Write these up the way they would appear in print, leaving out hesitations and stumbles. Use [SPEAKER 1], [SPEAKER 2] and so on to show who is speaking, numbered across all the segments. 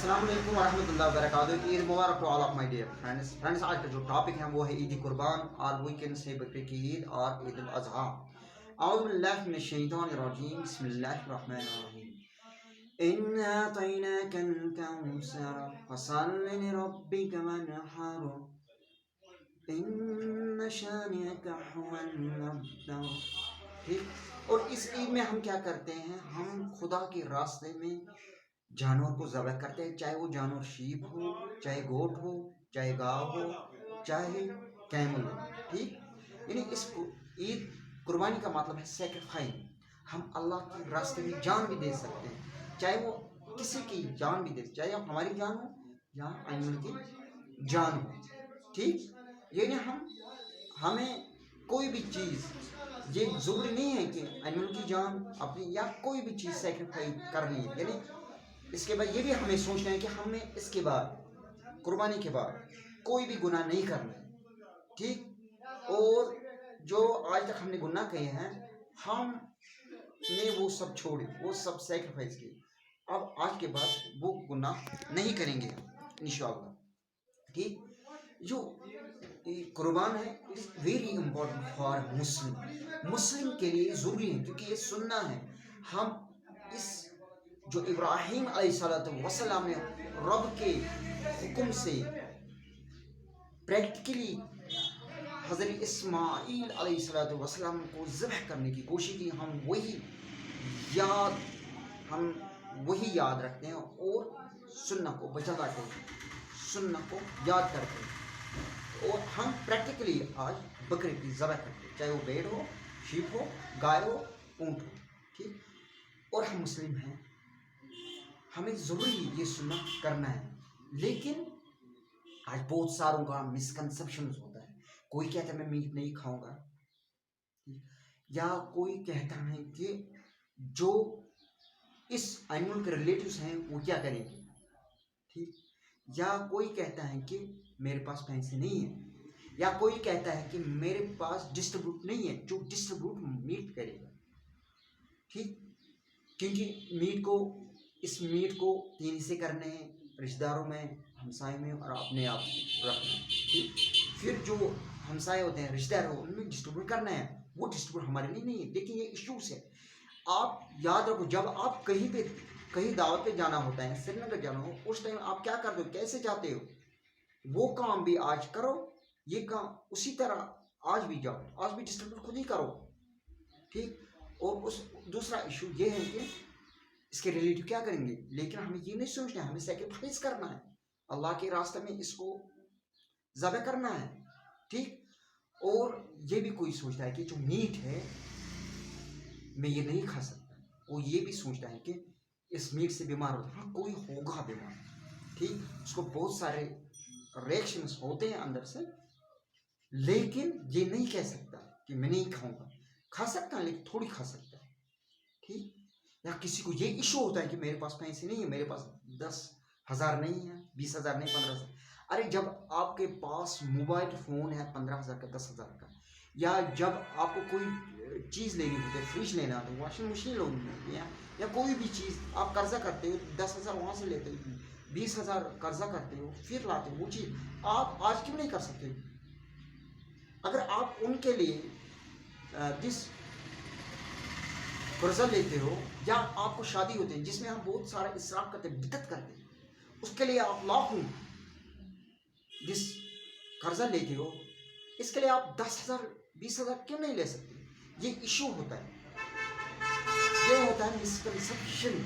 [SPEAKER 1] अस्सलाम वालेकुम वरहमतुल्लाहि वबरकातुहू। ईद मुबारक to all of my dear friends आज का जो टॉपिक है वो है ईद कुर्बान और वी कैन से बकरे की ईद और ईद उल अज़हा। औज़ु बिल्लाहि मिनश शैतानिर रजीम बिस्मिल्लाहिर रहमानिर रहीम। इन्ना अतैनाकल कौसर फसल्लि लिरब्बिका वनहर इन्न शानिअका हुवल अबतर। ठीक। और इस ईद में हम क्या करते हैं, हम खुदा के रास्ते में जानवर को ज़बह करते हैं, चाहे वो जानवर शीप हो, चाहे गोट हो, चाहे गाय हो, चाहे कैमल हो। ठीक। यानी इस ईद कुर्बानी का मतलब है सेक्रीफाइस। हम अल्लाह के रास्ते में जान भी दे सकते हैं, चाहे वो किसी की जान भी दे, चाहे हमारी जान हो या एनिमल की जान हो। ठीक। यानी हमें कोई भी चीज़, ये ज़रूरी नहीं है कि एनिमल की जान अपनी या कोई भी चीज़ सेक्रीफाइस करनी है। यानी इसके बाद ये भी हमें सोचना है कि हमें इसके बाद कुर्बानी के बाद कोई भी गुनाह नहीं करना है। ठीक। और जो आज तक हमने गुनाह किए हैं, हमने वो सब छोड़े, वो सब सेक्रीफाइस किए। अब आज के बाद वो गुनाह नहीं करेंगे इंशाअल्लाह। ठीक। जो कुर्बान है it's very important for Muslim के लिए ज़रूरी है, क्योंकि ये सुन्ना है। हम इस जो इब्राहीम अलैहिस्सलाम ने रब के हुक्म से प्रैक्टिकली हज़रत इस्माईल अलैहिस्सलाम को ज़बह करने की कोशिश की, हम वही याद रखते हैं और सुन्ना को बचा लाते हैं, सुन्ना को याद करते हैं। और हम प्रैक्टिकली आज बकरे की ज़बह करते हैं, चाहे वो भेड़ हो, शीप हो, गाय हो, ऊँट हो। ठीक। और हम मुस्लिम हैं, हमें ज़रूरी ये सुन्ना करना है। लेकिन आज बहुत सारों का मिसकंसेप्शन होता है। कोई कहता है मैं मीट नहीं खाऊंगा, या कोई कहता है कि जो इस एनिमल के रिलेटिव्स हैं वो क्या करेंगे। ठीक। या कोई कहता है कि मेरे पास पैसे नहीं है, या कोई कहता है कि मेरे पास डिस्ट्रीब्यूट नहीं है जो डिस्ट्रीब्यूट मीट करेगा। ठीक। क्योंकि इस मीट को तीन हिस्से करने हैं, रिश्तेदारों में, हमसाए में और अपने आप रखना है। ठीक। फिर जो हमसाए होते हैं, रिश्तेदार हो, उनमें डिस्ट्रीब्यूट करना है। वो डिस्ट्रीब्यूट हमारे लिए नहीं है, लेकिन ये इश्यूज है। आप याद रखो, जब आप कहीं दावत पे जाना होता है, श्रीनगर जाना हो, उस टाइम आप क्या करते हो, कैसे जाते हो, वो काम भी आज करो, ये काम उसी तरह आज भी जाओ, आज भी डिस्ट्रीब्यूट खुद ही करो। ठीक। और उस दूसरा इशू ये है कि इसके रिलेटिव क्या करेंगे, लेकिन हमें ये नहीं सोचना है, हमें सेक्रीफाइस करना है, अल्लाह के रास्ते में इसको ज़बह करना है। ठीक। और ये भी कोई सोचता है कि जो मीट है मैं ये नहीं खा सकता, वो ये भी सोचता है कि इस मीट से बीमार होता है। हाँ, कोई होगा बीमार। ठीक। उसको बहुत सारे रिएक्शंस होते हैं अंदर से, लेकिन ये नहीं कह सकता कि मैं नहीं खाऊंगा। खा सकता है लेकिन थोड़ी खा सकता है। ठीक। या किसी को ये इशू होता है कि मेरे पास पैसे नहीं है, मेरे पास 10,000 नहीं है, 20,000 नहीं, 15,000। अरे जब आपके पास मोबाइल फ़ोन है 15,000 का, 10,000 का, या जब आपको कोई चीज़ लेनी होती है, फ्रिज लेना होता है, वॉशिंग मशीन लेनी होती है, या कोई भी चीज़ आप कर्जा करते हो, 10,000 वहाँ से लेते हो, 20,000 कर्जा करते हो, फिर लाते हो वो चीज़, आप आज क्यों नहीं कर सकते। अगर आप उनके लिए दिस कर्जा लेते हो, या आपको शादी होते हैं जिसमें हम बहुत सारा इसराफ करते हैं, बिदअत करते हैं, उसके लिए आप लाखों जिस कर्जा लेते हो, इसके लिए आप 10,000 20,000 क्यों नहीं ले सकते। ये इशू होता है, ये होता है मिसकंसेप्शन।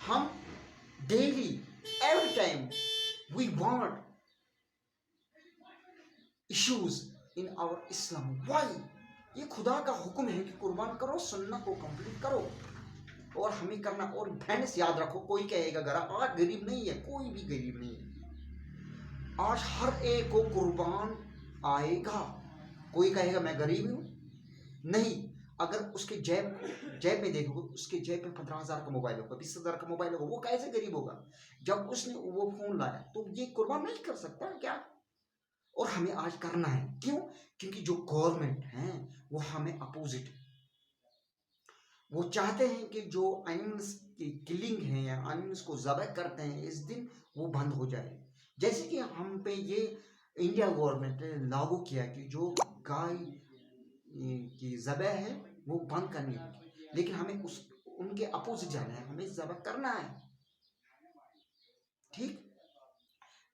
[SPEAKER 1] हम daily every time we want issues in our Islam. Why? ये खुदा का हुक्म है कि कुर्बान करो, सुन्ना को कंप्लीट करो, और हमें करना। और फ्रेंड्स याद रखो, कोई कहेगा घर आज गरीब नहीं है, कोई भी गरीब नहीं है। आज हर एक को कुर्बान आएगा। कोई कहेगा मैं गरीब हूँ, नहीं। अगर उसके जेब में देखोगे, उसके जेब में 15,000 का मोबाइल होगा, 20,000 का मोबाइल होगा, वो कैसे गरीब होगा। जब उसने वो फोन लाया तो ये कुर्बान नहीं कर सकता क्या। और हमें आज करना है, क्यों? क्योंकि जो गवर्नमेंट है वो हमें अपोजिट, वो चाहते हैं कि जो एनिमल्स की किलिंग है या एनिमल्स को ज़बह करते हैं, इस दिन वो बंद हो जाए। जैसे कि हम पे ये इंडिया गवर्नमेंट ने लागू किया कि जो गाय की ज़बह है वो बंद करनी होगी, लेकिन हमें उस उनके अपोजिट जाना है, हमें ज़बह करना है। ठीक,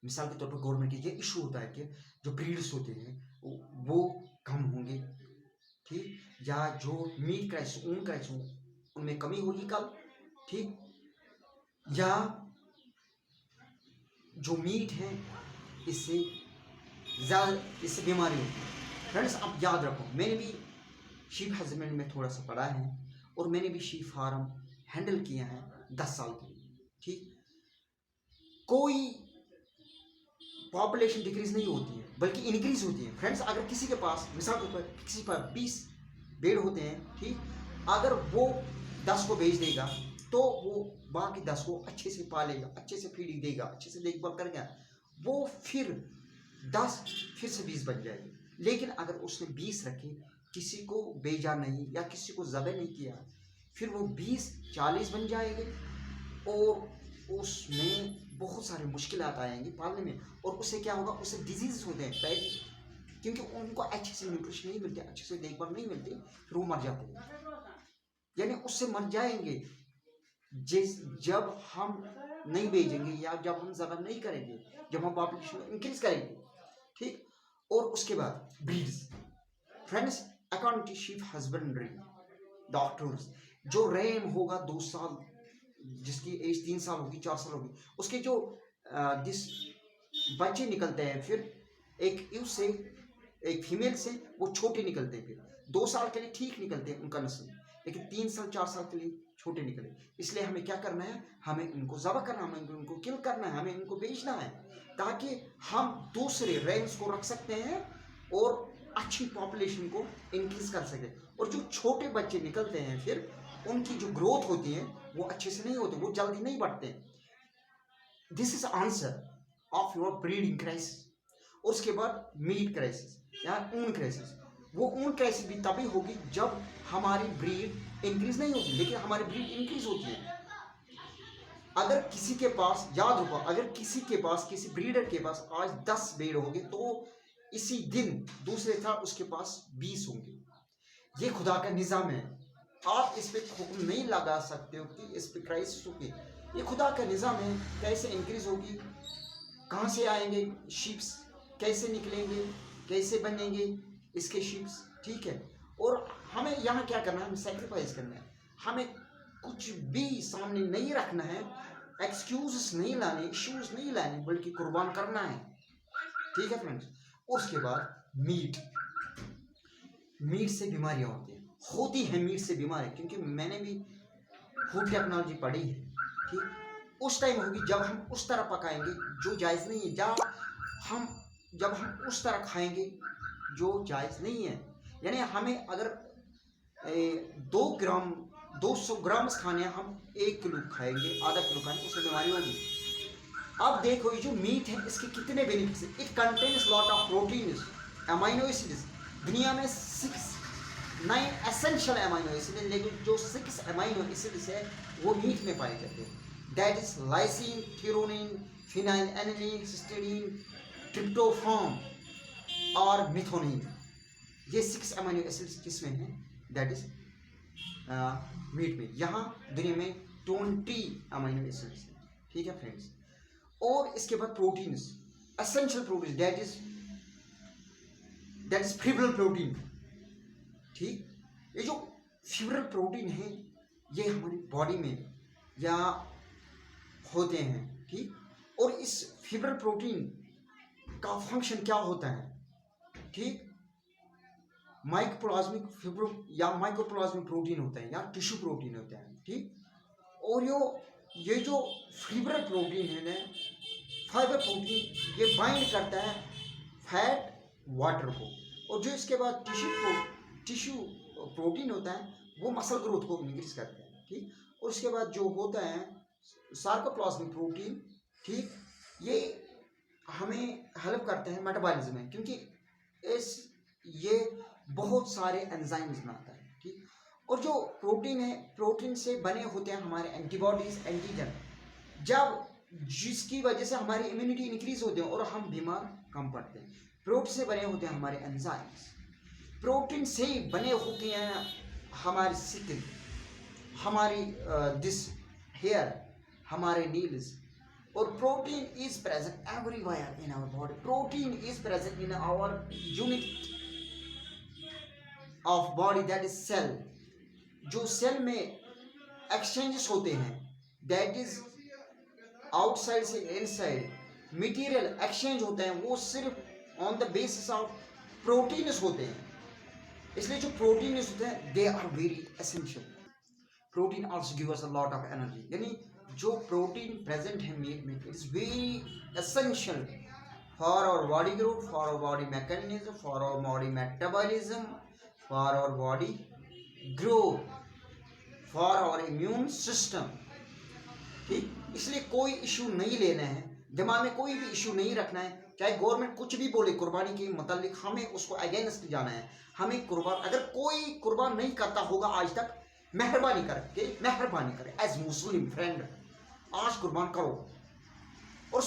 [SPEAKER 1] मिसाल के तौर पर गवर्नमेंट की ये इशू होता है कि जो ब्रीड्स होते हैं वो कम होंगे, ठीक, या जो मीट क्राइसिस ऊन क्राइसिस उनमें कमी होगी कल, ठीक, या जो मीट है इससे ज़्यादा इससे बीमारी होती है। फ्रेंड्स आप याद रखो, मैंने भी शीप हस्बैंड में थोड़ा सा पढ़ा है और मैंने भी शीप फार्म हैंडल किया है 10 साल के लिए, ठीक। कोई पॉपुलेशन डिक्रीज नहीं होती है बल्कि इंक्रीज होती है। फ्रेंड्स अगर किसी के पास मिसाल के ऊपर किसी पर 20 भेड़ होते हैं, ठीक, अगर वो 10 को बेच देगा तो वो बाकी 10 को अच्छे से पालेगा, अच्छे से फीडिंग देगा, अच्छे से देखभाल करेगा, वो फिर 10 फिर से 20 बन जाएगी। लेकिन अगर उसने 20 रखे, किसी को बेचा नहीं या किसी को ज़बह नहीं किया, फिर वो 20-40 बन जाएंगे और उसमें बहुत सारे मुश्किलात आएंगी पालने में। और उससे क्या होगा, उससे डिजीज होते हैं पैदी, क्योंकि उनको अच्छे से न्यूट्रिशन नहीं मिलते, अच्छे से देखभाल नहीं मिलती, फिर वो मर जाते हैं, यानी उससे मर जाएंगे जब हम नहीं बेचेंगे या जब हम ज़बह नहीं करेंगे, जब हम पॉपुलेशन इंक्रीज करेंगे, ठीक। और उसके बाद breeds, friends according to sheep husbandry doctors, जो रैम होगा 2 साल, जिसकी एज 3 साल होगी, 4 साल होगी, उसके जो जिस बच्चे निकलते हैं, फिर एक उससे एक फीमेल से वो छोटे निकलते हैं, फिर 2 साल के लिए ठीक निकलते हैं उनका नस्ल, लेकिन 3 साल 4 साल के लिए छोटे निकले। इसलिए हमें क्या करना है, हमें इनको ज़बह करना है, हमें इनको किल करना है, हमें इनको बेचना है, ताकि हम दूसरे रेंज को रख सकते हैं और अच्छी पॉपुलेशन को इंक्रीज कर सकते हैं। और जो छोटे बच्चे निकलते हैं फिर उनकी जो ग्रोथ होती है वो अच्छे से नहीं होती, वो जल्दी नहीं बढ़ते। This is answer of your breeding crisis. और उसके बाद मीट क्राइसिस या ऊन क्राइसिस, वो ऊन क्राइसिस भी तभी होगी जब हमारी ब्रीड इंक्रीज नहीं होगी, लेकिन हमारी ब्रीड इंक्रीज होती है। अगर किसी के पास, याद रखो, अगर किसी के पास, किसी ब्रीडर के पास आज 10 भेड़ होंगे तो इसी दिन दूसरे साल उसके पास 20 होंगे। ये खुदा का निज़ाम है, आप इस पे हुक्म नहीं लगा सकते हो कि इस पे क्राइसिस होगी। ये खुदा का निज़ाम है, कैसे इंक्रीज होगी, कहाँ से आएंगे शीप्स, कैसे निकलेंगे, कैसे बनेंगे इसके शीप्स, ठीक है। और हमें यहाँ क्या करना है, हमें सेक्रीफाइस करना है, हमें कुछ भी सामने नहीं रखना है, एक्सक्यूज नहीं लाने, इश्यूज नहीं लाने, बल्कि कुर्बान करना है, ठीक है फ्रेंड्स। उसके बाद मीट से बीमारियां होती हैं मीट से बीमारी, क्योंकि मैंने भी फूड टेक्नोलॉजी पढ़ी है, ठीक। उस टाइम होगी जब हम उस तरह पकाएंगे जो जायज़ नहीं है, जब हम उस तरह खाएंगे जो जायज़ नहीं है। यानी हमें अगर 200 ग्राम खाने हैं, हम 1 किलो खाएंगे, आधा किलो खाएंगे, उससे बीमारी होगी। अब देखो ये जो मीट है इसके कितने बेनिफिट्स हैं। It contains lot of proteins, amino acids. दुनिया में 9 एसेंशियल अमाइनो एसिड है, लेकिन जो 6 अमाइनो एसिड्स है वो मीट में पाए जाते हैं। That is lysine, threonine, phenylalanine, histidine, tryptophan और मिथोनिन। ये 6 अमाइनो एसिड्स किसमें हैं, दैट इज मीट में। यहाँ दुनिया में 20 अमाइनो एसिड्स हैं, ठीक है फ्रेंड्स। और इसके बाद proteins, essential protein, that is fibril protein, ठीक। ये जो फिब्रिल प्रोटीन है ये हमारी बॉडी में या होते हैं, ठीक। और इस फिब्रिल प्रोटीन का फंक्शन क्या होता है, ठीक। माइक्रोप्लाज्मिक फिब्रो या माइक्रोप्लाज्मिक प्रोटीन होते हैं या टिश्यू प्रोटीन होते हैं, ठीक। और ये जो फिब्रिल प्रोटीन है ना, फाइबर प्रोटीन, ये बाइंड करता है फैट वाटर को। और जो इसके बाद टिश्यू प्रोटीन होता है वो मसल ग्रोथ को इंक्रीज करता है, ठीक। और उसके बाद जो होता है सार्कोप्लाज्मिक प्रोटीन, ठीक, ये हमें हेल्प करते हैं मेटाबॉलिज्म में, क्योंकि ये बहुत सारे एंजाइम्स बनाता है, ठीक। और जो प्रोटीन है, प्रोटीन से बने होते हैं हमारे एंटीबॉडीज, एंटीजन, जब जिसकी वजह से हमारी इम्यूनिटी इंक्रीज होती है और हम बीमार कम पड़ते हैं। प्रोटीन से बने होते हैं हमारे एंजाइम्स, प्रोटीन से ही बने होते हैं हमारी स्किन, हमारी दिस हेयर, हमारे नील्स। और protein is present everywhere in our body. Protein is present in our unit of body, that is cell. जो सेल में एक्सचेंजेस होते हैं, दैट इज आउटसाइड से इनसाइड मटेरियल एक्सचेंज होते हैं, वो सिर्फ on the basis of proteins होते हैं। इसलिए जो प्रोटीन्स होते हैं they are very essential. Protein also give us a lot of energy. यानी जो प्रोटीन प्रेजेंट है मीट में, it is very essential for our body growth, for our body mechanism, for our body metabolism, for our body growth, for our immune system. ठीक, इसलिए कोई issue नहीं लेना है, दिमाग में कोई भी इशू नहीं रखना है। चाहे गवर्नमेंट कुछ भी बोले कुर्बानी के मतलब, हमें उसको अगेंस्ट जाना है। हमें कुर्बान, अगर कोई कुर्बान नहीं करता होगा आज तक, मेहरबानी करके, मेहरबानी करें एज मुस्लिम फ्रेंड, आज कुर्बान करो। और